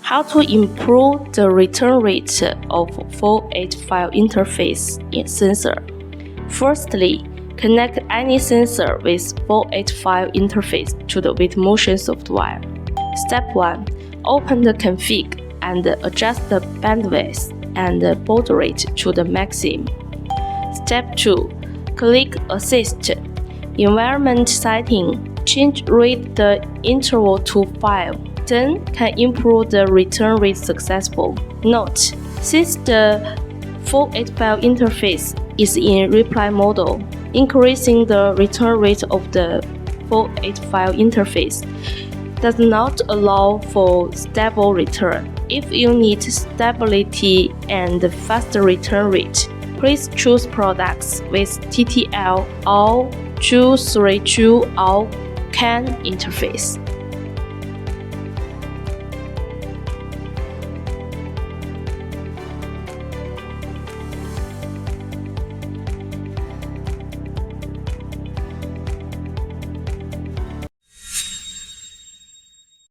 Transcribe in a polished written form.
How to improve the return rate of 48 file interface in sensor. Firstly, connect any sensor with 48 file interface to the WITMOTION software. Step 1. Open the config and adjust the bandwidth and baud rate to the maximum. Step 2. Click Assist. Environment setting. Read the interval to 5. Then can improve the return rate successful. Note: since the 48 file interface is in reply model, increasing the return rate of the 48 file interface does not allow for stable return. If you need stability and faster return rate, please choose products with TTL or 232 or CAN interface.